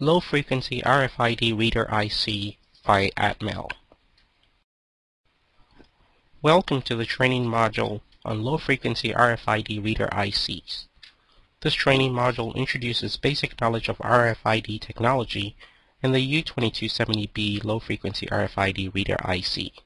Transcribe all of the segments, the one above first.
Low-Frequency RFID Reader IC by Atmel. Welcome to the training module on low-frequency RFID reader ICs. This training module introduces basic knowledge of RFID technology and the U2270B low-frequency RFID reader IC.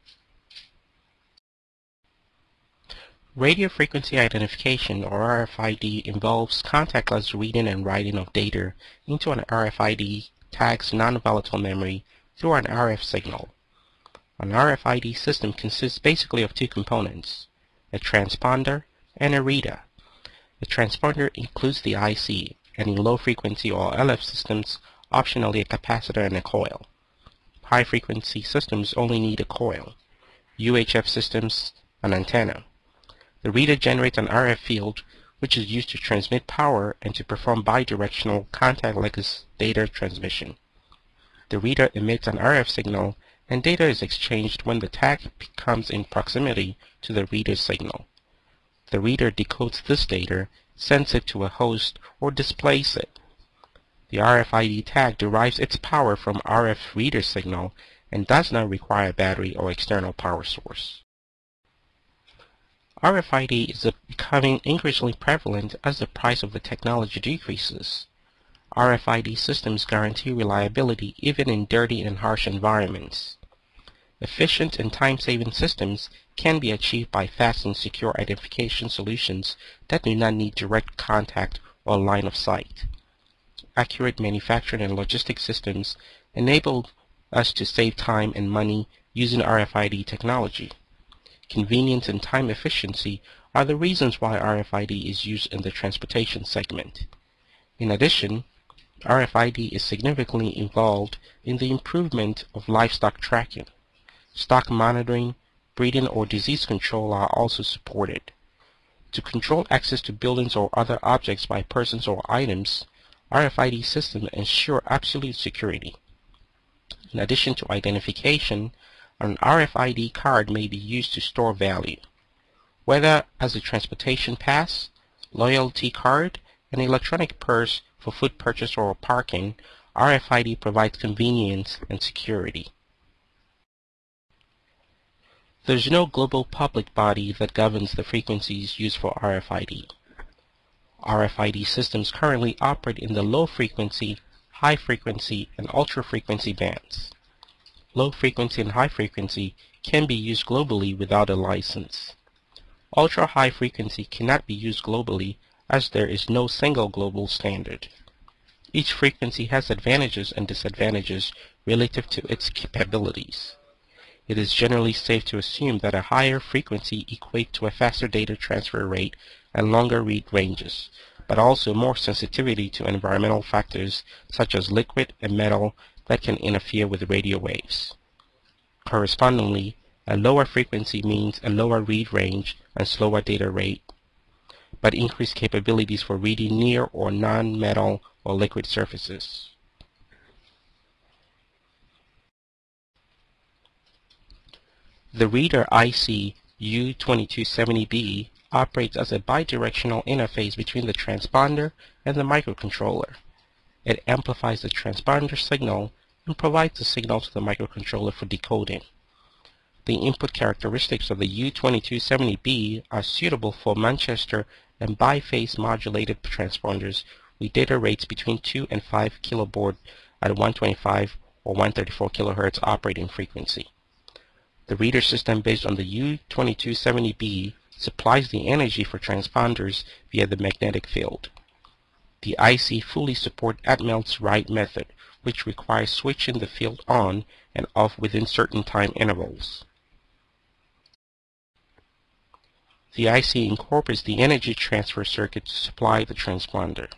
Radio frequency identification, or RFID, involves contactless reading and writing of data into an RFID tag's non-volatile memory through an RF signal. An RFID system consists basically of two components, a transponder and a reader. The transponder includes the IC, and in low-frequency or LF systems, optionally a capacitor and a coil. High-frequency systems only need a coil. UHF systems, an antenna. The reader generates an RF field, which is used to transmit power and to perform bidirectional contactless data transmission. The reader emits an RF signal, and data is exchanged when the tag comes in proximity to the reader's signal. The reader decodes this data, sends it to a host, or displays it. The RFID tag derives its power from RF reader signal and does not require a battery or external power source. RFID is becoming increasingly prevalent as the price of the technology decreases. RFID systems guarantee reliability even in dirty and harsh environments. Efficient and time-saving systems can be achieved by fast and secure identification solutions that do not need direct contact or line of sight. Accurate manufacturing and logistics systems enable us to save time and money using RFID technology. Convenience and time efficiency are the reasons why RFID is used in the transportation segment. In addition, RFID is significantly involved in the improvement of livestock tracking. Stock monitoring, breeding, or disease control are also supported. To control access to buildings or other objects by persons or items, RFID systems ensure absolute security. In addition to identification, an RFID card may be used to store value. Whether as a transportation pass, loyalty card, an electronic purse for food purchase or parking, RFID provides convenience and security. There is no global public body that governs the frequencies used for RFID. RFID systems currently operate in the low-frequency, high-frequency, and ultra-frequency bands. Low-frequency and high-frequency can be used globally without a license. Ultra-high frequency cannot be used globally as there is no single global standard. Each frequency has advantages and disadvantages relative to its capabilities. It is generally safe to assume that a higher frequency equates to a faster data transfer rate and longer read ranges, but also more sensitivity to environmental factors such as liquid and metal that can interfere with radio waves. Correspondingly, a lower frequency means a lower read range and slower data rate, but increased capabilities for reading near or non-metal or liquid surfaces. The reader IC U2270B operates as a bidirectional interface between the transponder and the microcontroller. It amplifies the transponder signal and provides the signal to the microcontroller for decoding. The input characteristics of the U2270B are suitable for Manchester and biphase modulated transponders with data rates between 2 and 5 kilobaud at 125 or 134 kHz operating frequency. The reader system based on the U2270B supplies the energy for transponders via the magnetic field. The IC fully supports Atmel's write method, which requires switching the field on and off within certain time intervals. The IC incorporates the energy transfer circuit to supply the transponder.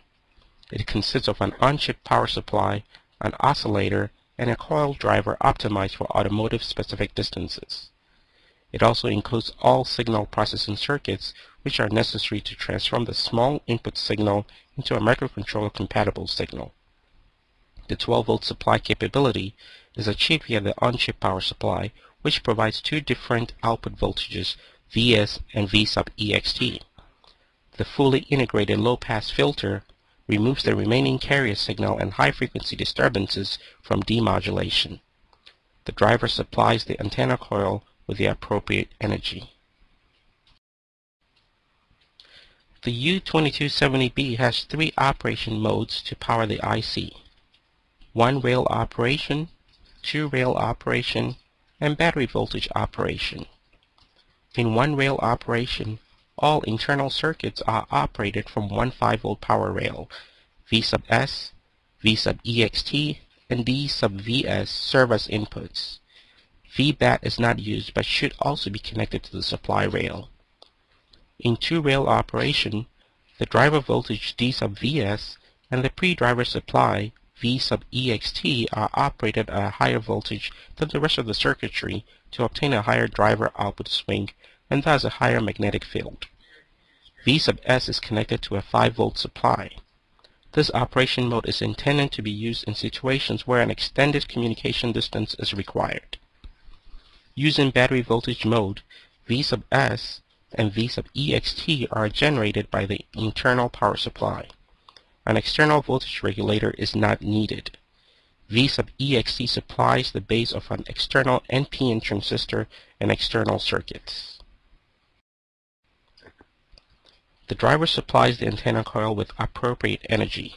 It consists of an on-chip power supply, an oscillator, and a coil driver optimized for automotive specific distances. It also includes all signal processing circuits which are necessary to transform the small input signal into a microcontroller compatible signal. The 12-volt supply capability is achieved via the on-chip power supply, which provides two different output voltages, Vs and V sub ext. The fully integrated low-pass filter removes the remaining carrier signal and high-frequency disturbances from demodulation. The driver supplies the antenna coil with the appropriate energy. The U2270B has 3 operation modes to power the IC: 1-rail operation, 2-rail operation, and battery voltage operation. In 1-rail operation, all internal circuits are operated from one 5-volt power rail. V sub S, V sub EXT, and D sub VS serve as inputs. VBAT is not used but should also be connected to the supply rail. In 2-rail operation, the driver voltage D sub VS and the pre-driver supply V sub EXT are operated at a higher voltage than the rest of the circuitry to obtain a higher driver output swing and thus a higher magnetic field. V sub S is connected to a 5-volt supply. This operation mode is intended to be used in situations where an extended communication distance is required. Using battery voltage mode, V sub S and V sub EXT are generated by the internal power supply. An external voltage regulator is not needed. V sub EXT supplies the base of an external NPN transistor and external circuits. The driver supplies the antenna coil with appropriate energy.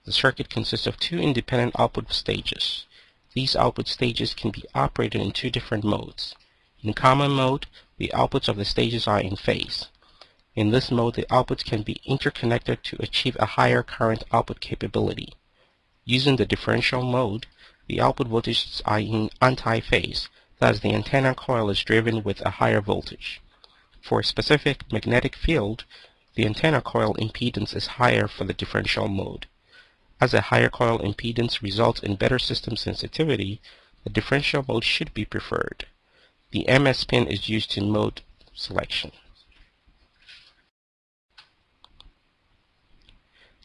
The circuit consists of 2 independent output stages. These output stages can be operated in 2 different modes. In common mode, the outputs of the stages are in phase. In this mode, the outputs can be interconnected to achieve a higher current output capability. Using the differential mode, the output voltages are in anti-phase, thus the antenna coil is driven with a higher voltage. For a specific magnetic field, the antenna coil impedance is higher for the differential mode. As a higher coil impedance results in better system sensitivity, the differential mode should be preferred. The MS pin is used in mode selection.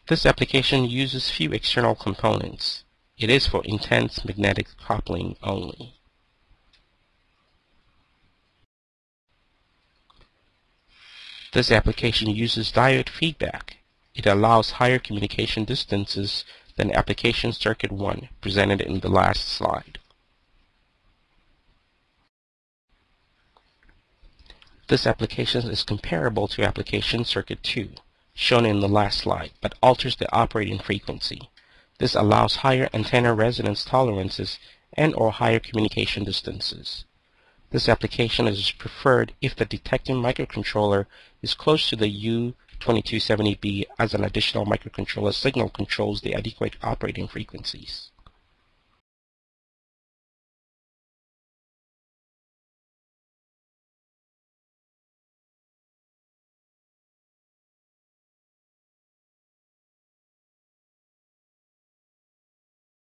This application uses few external components. It is for intense magnetic coupling only. This application uses diode feedback. It allows higher communication distances than application circuit 1 presented in the last slide. This application is comparable to application circuit 2, shown in the last slide, but alters the operating frequency. This allows higher antenna resonance tolerances and/or higher communication distances. This application is preferred if the detecting microcontroller is close to the U2270B, as an additional microcontroller signal controls the adequate operating frequencies.